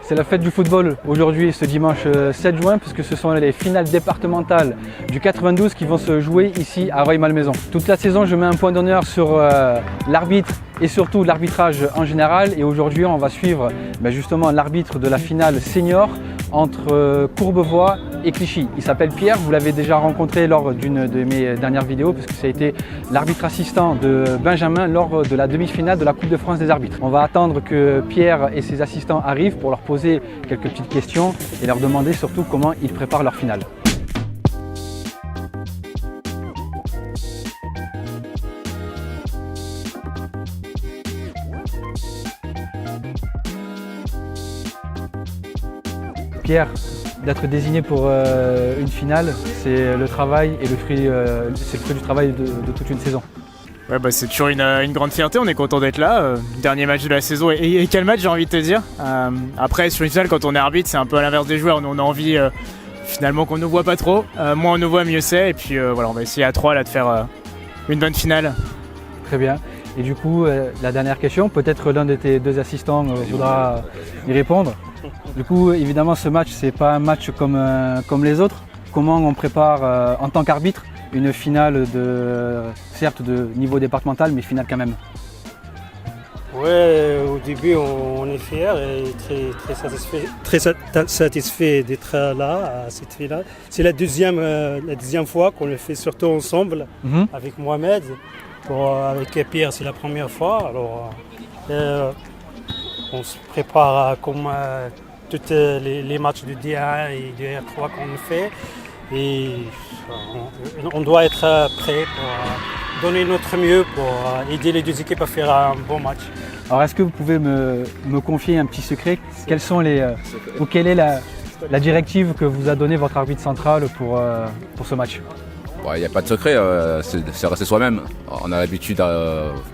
C'est la fête du football aujourd'hui, ce dimanche 7 juin, puisque ce sont les finales départementales du 92 qui vont se jouer ici à Rueil-Malmaison. Toute la saison, je mets un point d'honneur sur l'arbitre et surtout l'arbitrage en général. Et aujourd'hui, on va suivre justement l'arbitre de la finale senior entre Courbevoie et Clichy. Il s'appelle Pierre, vous l'avez déjà rencontré lors d'une de mes dernières vidéos, puisque ça a été l'arbitre assistant de Benjamin lors de la demi-finale de la Coupe de France des arbitres. On va attendre que Pierre et ses assistants arrivent pour leur poser quelques petites questions et leur demander surtout comment ils préparent leur finale. Pierre, d'être désigné pour une finale, c'est le travail et c'est le fruit du travail de toute une saison. Ouais, c'est toujours une grande fierté, on est content d'être là. Dernier match de la saison, et quel match j'ai envie de te dire. Après sur une finale, quand on est arbitre, c'est un peu à l'inverse des joueurs, nous on a envie finalement qu'on ne nous voit pas trop. Moins on nous voit, mieux c'est, et puis voilà, on va essayer à 3 là, de faire une bonne finale. Très bien, et du coup la dernière question, peut-être l'un de tes deux assistants voudra y répondre. Du coup évidemment ce match c'est pas un match comme les autres. Comment on prépare en tant qu'arbitre une finale certes de niveau départemental, mais finale quand même? Ouais, au début on est fiers et très satisfait d'être là à cette finale. C'est la deuxième fois qu'on le fait surtout ensemble avec Mohamed. Avec Pierre c'est la première fois. Alors on se prépare comme tous les matchs de D1 et de R3 qu'on fait. Et on doit être prêt pour donner notre mieux pour aider les deux équipes à faire un bon match. Alors est-ce que vous pouvez me confier un petit secret? Quelle est la directive que vous a donnée votre arbitre central pour ce match? Il n'y a pas de secret, c'est rester soi-même. On a l'habitude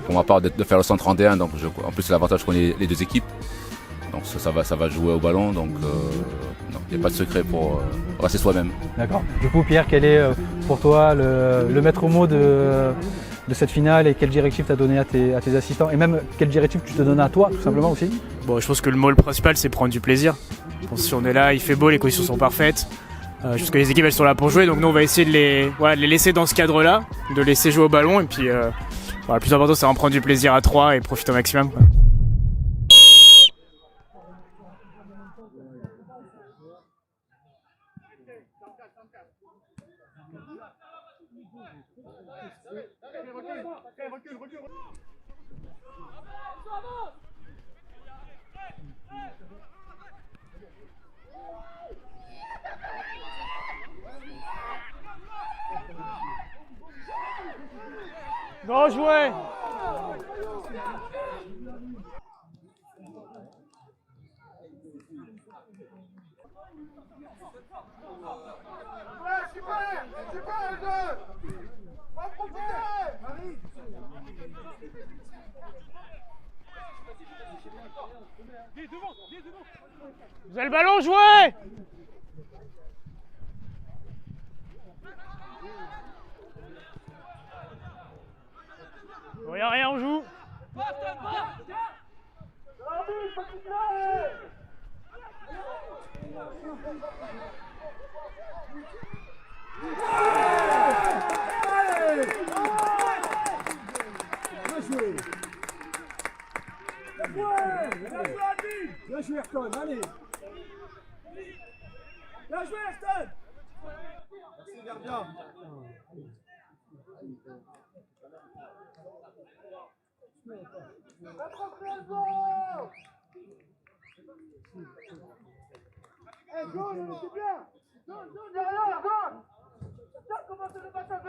pour ma part de faire le 131, donc en plus c'est l'avantage qu'on ait les deux équipes. Donc ça va jouer au ballon, donc il n'y a pas de secret pour rester soi-même. D'accord. Du coup Pierre, quel est pour toi le maître mot de cette finale et quelle directive tu as donné à tes assistants? Et même quelle directive tu te donnes à toi tout simplement aussi? Bon, je pense que le mot principal c'est prendre du plaisir. Bon, si on est là, il fait beau, les conditions sont parfaites. Je pense que les équipes elles sont là pour jouer, donc nous on va essayer de les laisser dans ce cadre-là, de laisser jouer au ballon et puis le plus important c'est d'en prendre du plaisir à 3 et profiter au maximum, quoi. Bon joué! Vous avez le ballon, jouez! Bon, y'a rien, on joue. Bien joué Ayrton, allez. Bien joué Ayrton. Merci gardien. Hey, go, c'est bien. Derrière, go. Ça commence le match à 0-1.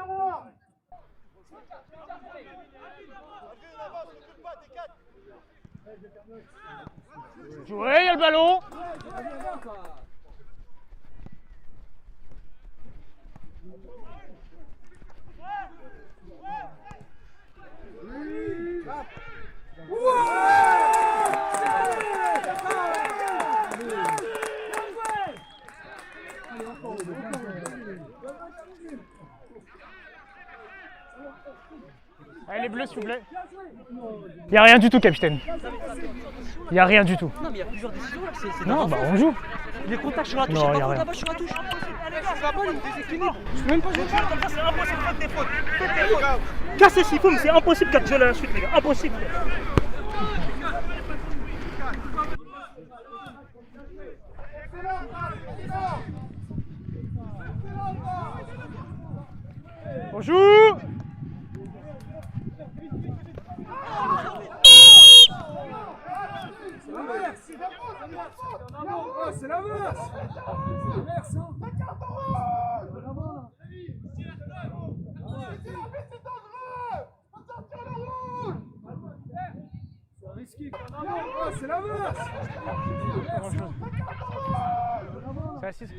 Jouez, il y a le ballon. Allez, les bleus, s'il vous plaît. Il n'y a rien du tout, capitaine. Il n'y a rien du tout. Non, mais il y a plusieurs décisions là. C'est Non, bah on joue. les contacts sur la touche. Non, C'est y a pas rien. là-bas sur la touche. Les gars, c'est la balle, il déséquilibre. Je peux même pas jouer. C'est impossible, faites des fautes. Faites des fautes. Cassez s'il faut, mais c'est impossible de jouer à la suite, les gars. Impossible. On joue. C'est l'inverse. C'est l'inverse. C'est assise.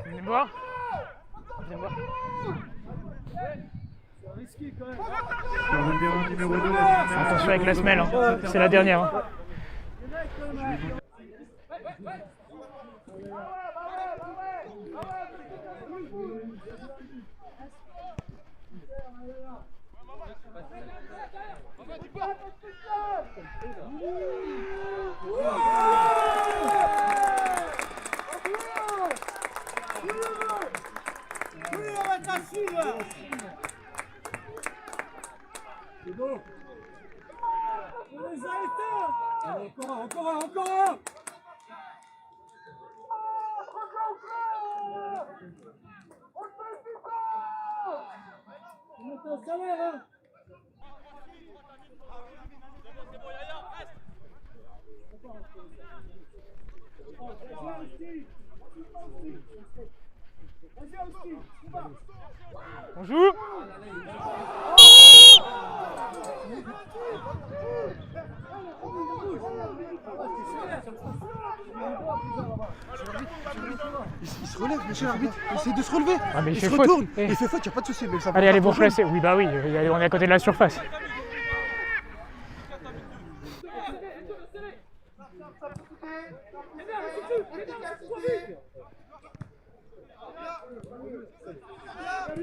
Venez me voir. Venez me voir. Attention avec la semelle, hein. C'est la dernière. Hein. C'est bon. On les a éteints. Allez, encore un. On met un salaire, hein. On joue. Il se relève, monsieur l'arbitre. Il essaie de se relever. Ah, mais il se fait retourne. faute. Il fait faute, il n'y a pas de souci. Mais ça va Allez, pas allez, vous trop jaune. replacez. Oui, bah oui, on est à côté de la surface.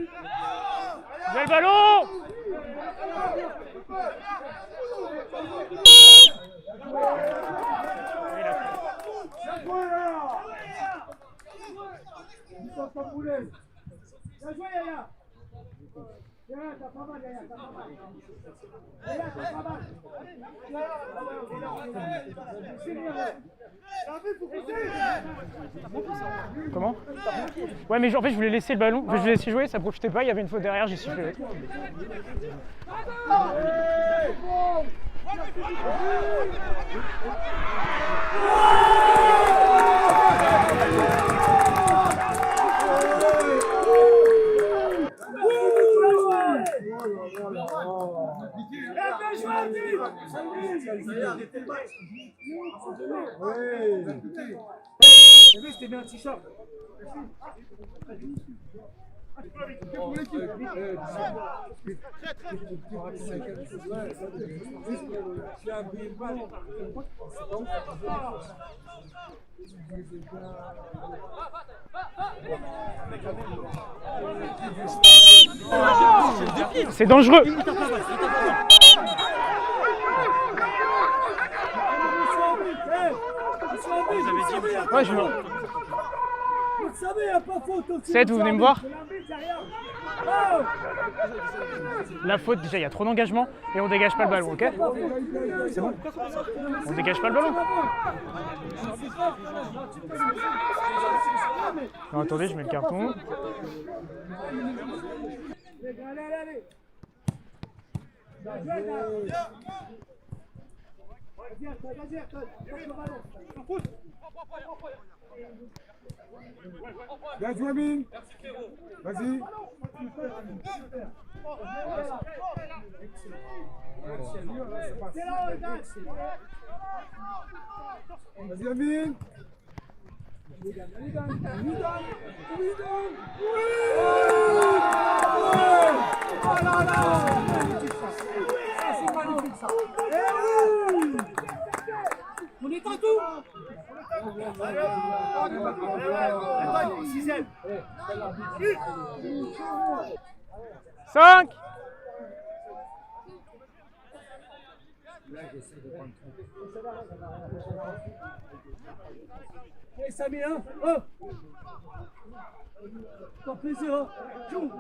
Il y a le ballon. Bien joué, Yaya. Yaya, t'as pas mal, Yaya, t'as pas mal. Yaya, t'as pas mal. Comment? Ouais, mais en fait, je voulais laisser le ballon. Je voulais laisser jouer, ça profitait pas. Il y avait une faute derrière, j'ai sifflé. C'était bien un t-shirt. C'est dangereux. Ouais, je vois. Vous savez, il n'y a pas faute aussi. 7, vous venez me voir? L'arbitre, c'est rien. Oh, La faute, déjà, il y a trop d'engagement et on dégage pas le ballon, ok? C'est bon? On dégage pas le ballon? Non, attendez, je mets le carton. allez. Vas-y, Arthur. Passe le ballon. Bien joué, Mine. Vas-y. Vas-y, Amine. On est en tout. 5. Allez Samy, hein, oh. T'en plaisir, hein. Joue.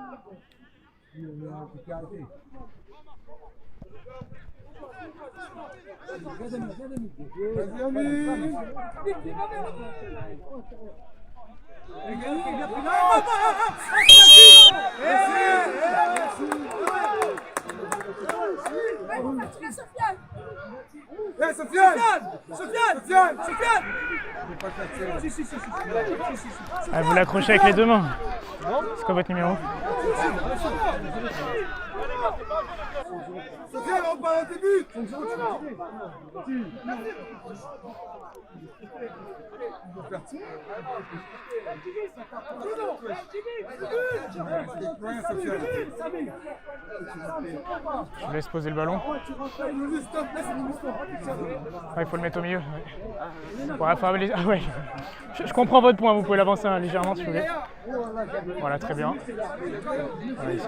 Vas-y, Amine. Ah, vous l'accrochez avec les deux mains. C'est quoi votre numéro? Sofiane, on parle à tes buts. Je vous laisse poser le ballon. Il faut le mettre au milieu. Ouais. Ah ouais. Je comprends votre point, vous pouvez l'avancer légèrement si vous voulez. Voilà, très bien. Voilà, ici.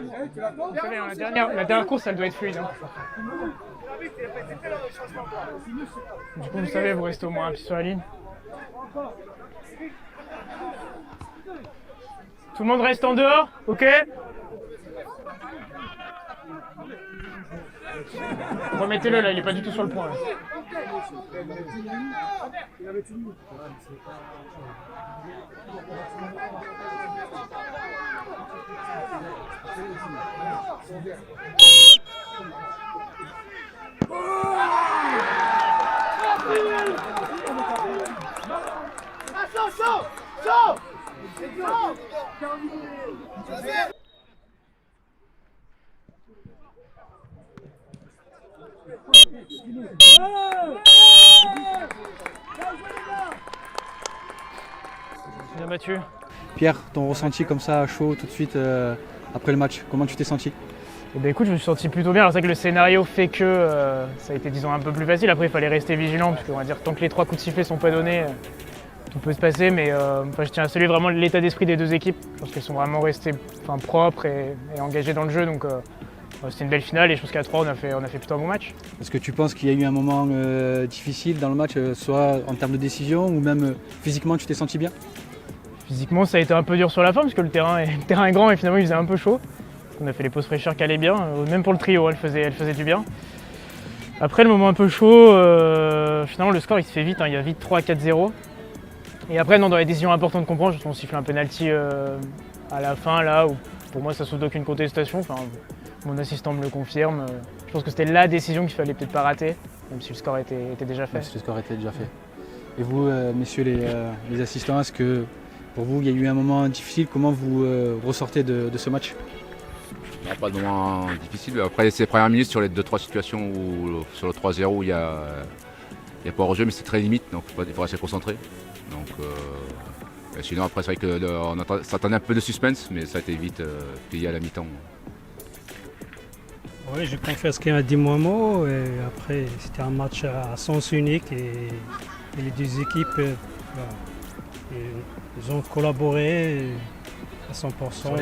Vous savez, la dernière course, elle doit être fluide. Hein. Du coup, vous savez, vous restez au moins un pied sur la ligne. Tout le monde reste en dehors, ok? Remettez-le là, il est pas du tout sur le point. Là. Bien battu. Pierre, ton ressenti comme ça, chaud, tout de suite après le match, comment tu t'es senti? Eh ben écoute, je me suis senti plutôt bien. Alors c'est vrai que le scénario fait que ça a été disons un peu plus facile. Après il fallait rester vigilant parce qu'on va dire tant que les 3 coups de sifflet sont pas donnés, tout peut se passer. Mais je tiens à saluer vraiment l'état d'esprit des deux équipes. Je pense qu'elles sont vraiment restées propres et engagées dans le jeu. Donc c'était une belle finale et je pense qu'à 3 on a fait plutôt un bon match. Est-ce que tu penses qu'il y a eu un moment difficile dans le match, soit en termes de décision ou même physiquement tu t'es senti bien? Physiquement ça a été un peu dur sur la fin parce que le terrain est grand et finalement il faisait un peu chaud. On a fait les pauses fraîcheurs qui allaient bien, même pour le trio, elle faisait du bien. Après le moment un peu chaud, finalement le score il se fait vite, hein, il y a vite 3-4-0. Et après dans les décisions importantes qu'on prend, on siffle un penalty à la fin là, où pour moi ça ne souffre d'aucune contestation, mon assistant me le confirme. Je pense que c'était la décision qu'il fallait peut-être pas rater, même si le score était déjà fait. Même si le score était déjà fait. Et vous, messieurs les assistants, est-ce que pour vous il y a eu un moment difficile? Comment vous ressortez de ce match? Non, pas de moment difficile. Après ces premières minutes sur les 2-3 situations où sur le 3-0 il y a pas hors-jeu mais c'est très limite donc il faut rester concentré. Donc sinon après c'est vrai qu'on s'attendait un peu de suspense mais ça a été vite payé à la mi-temps. Oui, je confesse qu'il y a dit Momo et après c'était un match à sens unique et les deux équipes ils ont collaboré. À 100%.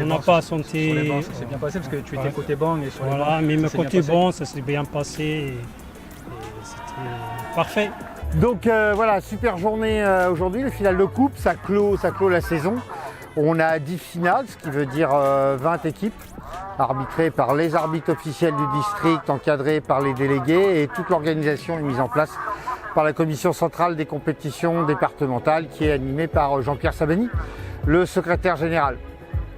On n'a pas senti. Sur les bancs, ça s'est bien passé parce que tu étais côté banc et sur les bancs. Voilà, mais côté banc, ça s'est bien passé et c'était parfait. Donc voilà, super journée aujourd'hui, le final de coupe, ça clôt la saison. On a 10 finales, ce qui veut dire 20 équipes, arbitrées par les arbitres officiels du district, encadrées par les délégués et toute l'organisation est mise en place par la commission centrale des compétitions départementales qui est animée par Jean-Pierre Sabani, le secrétaire général.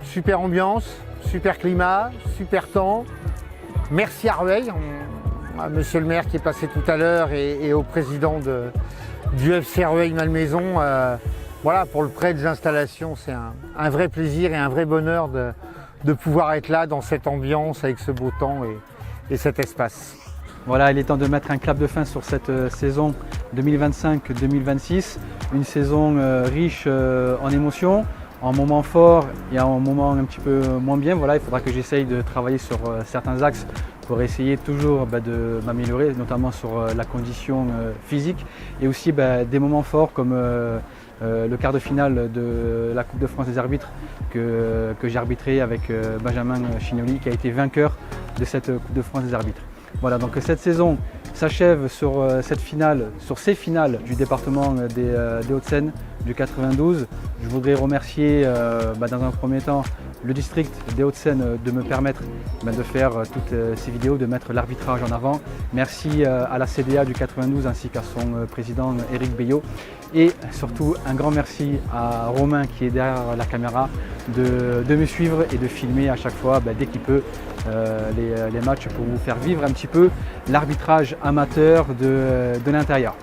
Super ambiance, super climat, super temps. Merci à Rueil, à monsieur le maire qui est passé tout à l'heure et au président du FC Rueil-Malmaison. Voilà, pour le prêt des installations, c'est un vrai plaisir et un vrai bonheur de pouvoir être là dans cette ambiance avec ce beau temps et cet espace. Voilà, il est temps de mettre un clap de fin sur cette saison 2025-2026. Une saison riche en émotions, en moments forts et en moments un petit peu moins bien. Voilà, il faudra que j'essaye de travailler sur certains axes pour essayer toujours de m'améliorer, notamment sur la condition physique et aussi des moments forts comme le quart de finale de la Coupe de France des arbitres que j'ai arbitré avec Benjamin Chignoli qui a été vainqueur de cette Coupe de France des arbitres. Voilà, donc cette saison s'achève sur ces finales du département des Hauts-de-Seine du 92. Je voudrais remercier dans un premier temps le district des Hauts-de-Seine de me permettre de faire toutes ces vidéos, de mettre l'arbitrage en avant. Merci à la CDA du 92 ainsi qu'à son président Éric Bayot. Et surtout un grand merci à Romain qui est derrière la caméra de me suivre et de filmer à chaque fois dès qu'il peut les matchs pour vous faire vivre un petit peu l'arbitrage amateur de l'intérieur.